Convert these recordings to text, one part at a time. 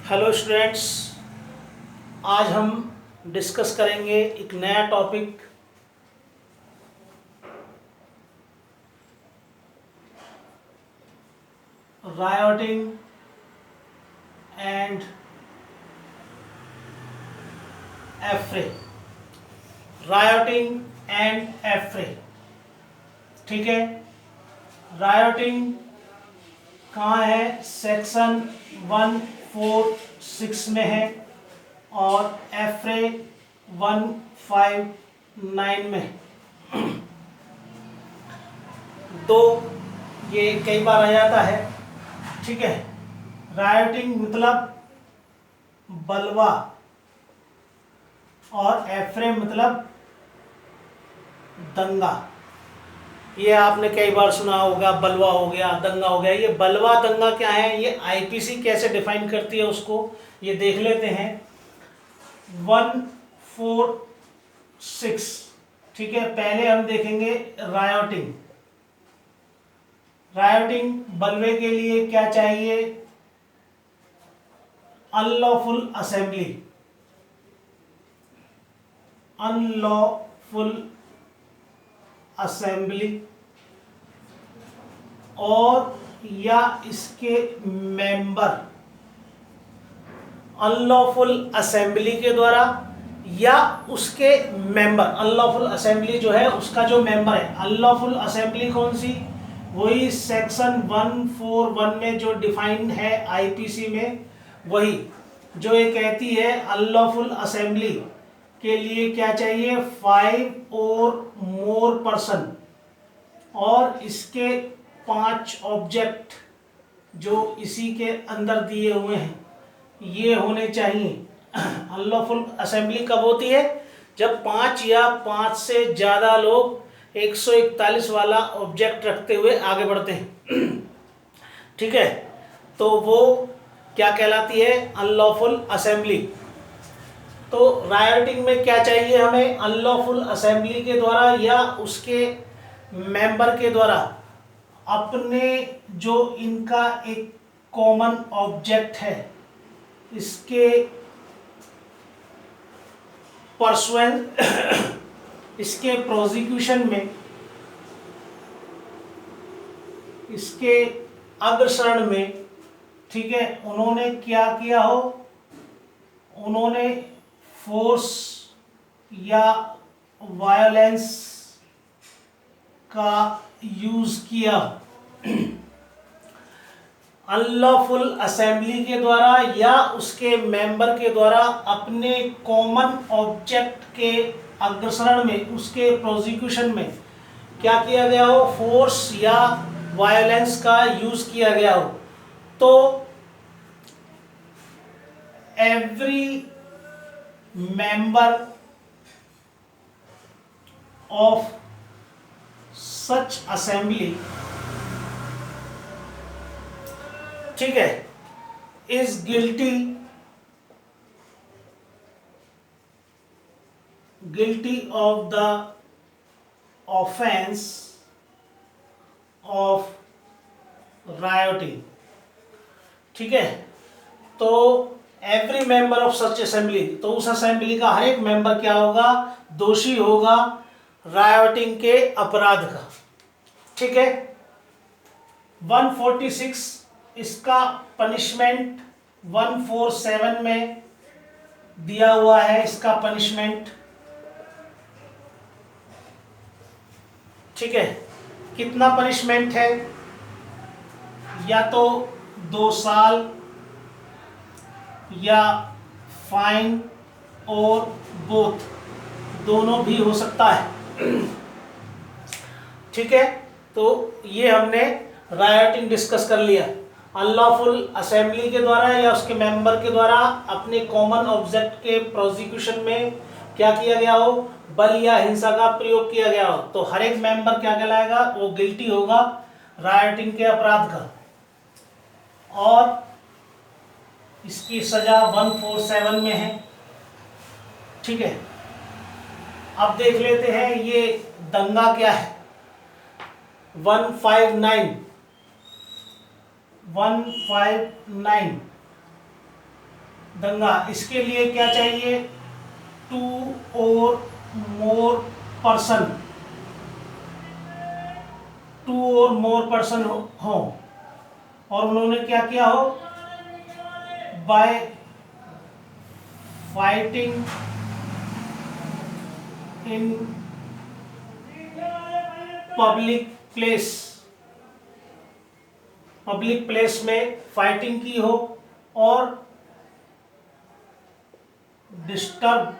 Hello students, आज हम discuss करेंगे एक नया टॉपिक रायोटिंग एंड एफ्रे। रायोटिंग एंड एफ्रे, ठीक है। रायोटिंग कहाँ है? सेक्शन 146 में है और एफ्रे 159 में। तो ये कई बार आ जाता है, ठीक है। रायोटिंग मतलब बलवा और एफ्रे मतलब दंगा। ये आपने कई बार सुना होगा, बलवा हो गया, दंगा हो गया। ये बलवा दंगा क्या है, ये आईपीसी कैसे डिफाइन करती है उसको ये देख लेते हैं। 146, ठीक है। पहले हम देखेंगे रायोटिंग। रायोटिंग बलवे के लिए क्या चाहिए? Unlawful assembly. अनलॉफुल असेंबली और या इसके मेंबर अनलॉफुल असेंबली के द्वारा या उसके मेंबर। अनलॉफुल असेंबली जो है उसका जो मेंबर है। अनलॉफुल असेंबली कौन सी? वही सेक्शन 141 में जो डिफाइन है आईपीसी में, वही जो ये कहती है अनलॉफुल असेंबली के लिए क्या चाहिए? 5 और मोर पर्सन और इसके 5 ऑब्जेक्ट जो इसी के अंदर दिए हुए हैं ये होने चाहिए। अनलॉफुल असेंबली कब होती है? जब 5 या 5 से ज़्यादा लोग 141 वाला ऑब्जेक्ट रखते हुए आगे बढ़ते हैं, ठीक है। तो वो क्या कहलाती है? Unlawful assembly. तो रायोटिंग में क्या चाहिए हमें? अनलॉफुल असेंबली के द्वारा या उसके मेंबर के द्वारा अपने जो इनका एक कॉमन ऑब्जेक्ट है इसके परसुएंस इसके प्रोसिक्यूशन में, इसके अग्रसरण में, ठीक है, उन्होंने क्या किया हो? उन्होंने फोर्स या वायलेंस का यूज किया। अनलॉफुल असेंबली के द्वारा या उसके मेंबर के द्वारा अपने कॉमन ऑब्जेक्ट के अग्रसरण में, उसके प्रोसिक्यूशन में क्या किया गया हो? फोर्स या वायलेंस का यूज किया गया हो। तो every member of such assembly, ठीक है, is guilty of the offence of rioting, ठीक है। तो every member of such assembly, तो उस असेंबली का हर एक मेंबर क्या होगा? दोषी होगा रायोटिंग के अपराध का, ठीक है। 146 इसका पनिशमेंट 147 में दिया हुआ है, इसका पनिशमेंट, ठीक है। कितना पनिशमेंट है? या तो 2 साल या फाइन और बोथ, दोनों भी हो सकता है, ठीक है। तो ये हमने रायोटिंग डिस्कस कर लिया। अनलॉफुल असेंबली के द्वारा या उसके मेंबर के द्वारा अपने कॉमन ऑब्जेक्ट के प्रोसिक्यूशन में क्या किया गया हो? बल या हिंसा का प्रयोग किया गया हो। तो हर एक मेंबर क्या कहलाएगा? वो गिल्टी होगा रायोटिंग के अपराध का और इसकी सजा 147 में है, ठीक है। अब देख लेते हैं ये दंगा क्या है। 159 दंगा, इसके लिए क्या चाहिए? 2 और मोर पर्सन, 2 और मोर पर्सन हो और उन्होंने क्या किया हो? Bye fighting in public place, public place में फाइटिंग की हो और डिस्टर्ब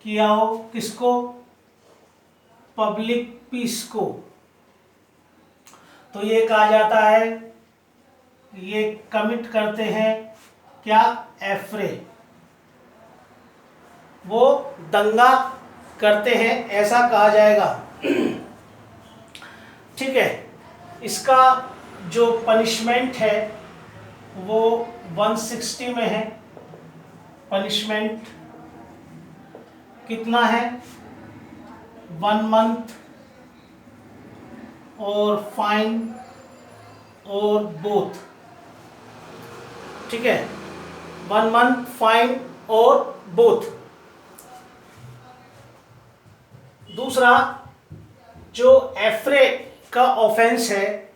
किया हो किसको? पब्लिक पीस को। तो ये कहा जाता है, ये कमिट करते हैं क्या? एफ्रे, वो दंगा करते हैं ऐसा कहा जाएगा। ठीक है, इसका जो पनिशमेंट है वो 160 में है। पनिशमेंट कितना है? 1 मंथ और फाइन और बोथ। ठीक है, 1 मंथ, फाइन और बोथ। दूसरा, जो एफ्रे का ऑफेंस है,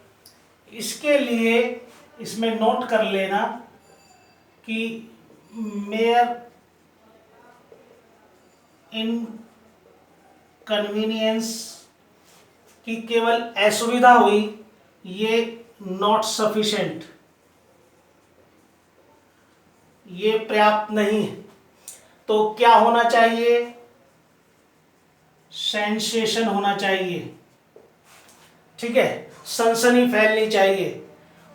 इसके लिए इसमें नोट कर लेना कि मेयर इनकन्वीनियंस की केवल असुविधा हुई, ये नॉट सफिशिएंट, ये पर्याप्त नहीं है। तो क्या होना चाहिए? सेंसेशन होना चाहिए। ठीक है, सनसनी फैलनी चाहिए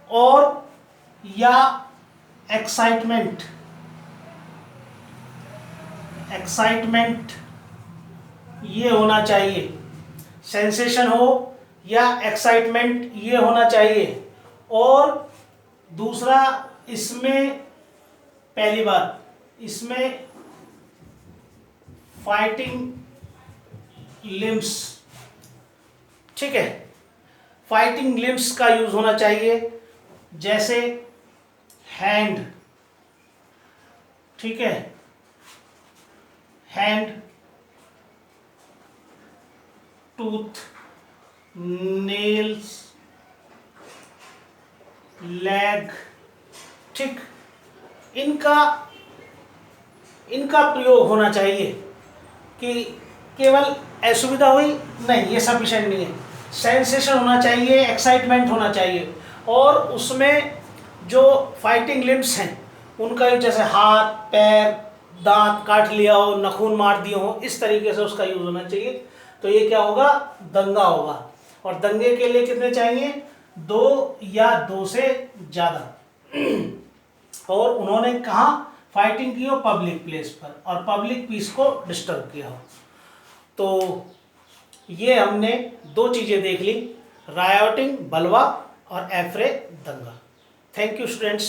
और या एक्साइटमेंट, एक्साइटमेंट ये होना चाहिए। सेंसेशन हो या एक्साइटमेंट ये होना चाहिए। और दूसरा, इसमें पहली बात, इसमें फाइटिंग लिम्स, ठीक है, फाइटिंग लिम्स का यूज होना चाहिए, जैसे हैंड, ठीक है, हैंड, टूथ, नेल्स, लेग, ठीक, इनका प्रयोग होना चाहिए। कि केवल असुविधा हुई नहीं, ये सफिशिएंट नहीं है। सेंसेशन होना चाहिए, एक्साइटमेंट होना चाहिए और उसमें जो फाइटिंग लिम्स हैं उनका यूज, जैसे हाथ, पैर, दांत काट लिया हो, नखून मार दिए हो, इस तरीके से उसका यूज होना चाहिए। तो ये क्या होगा? दंगा होगा। और दंगे के लिए कितने चाहिए? 2 या 2 से ज़्यादा। और उन्होंने कहाँ फाइटिंग की हो? पब्लिक प्लेस पर, और पब्लिक पीस को डिस्टर्ब किया हो। तो ये हमने 2 चीज़ें देख ली, रायोटिंग बलवा और एफ्रे दंगा। Thank you students.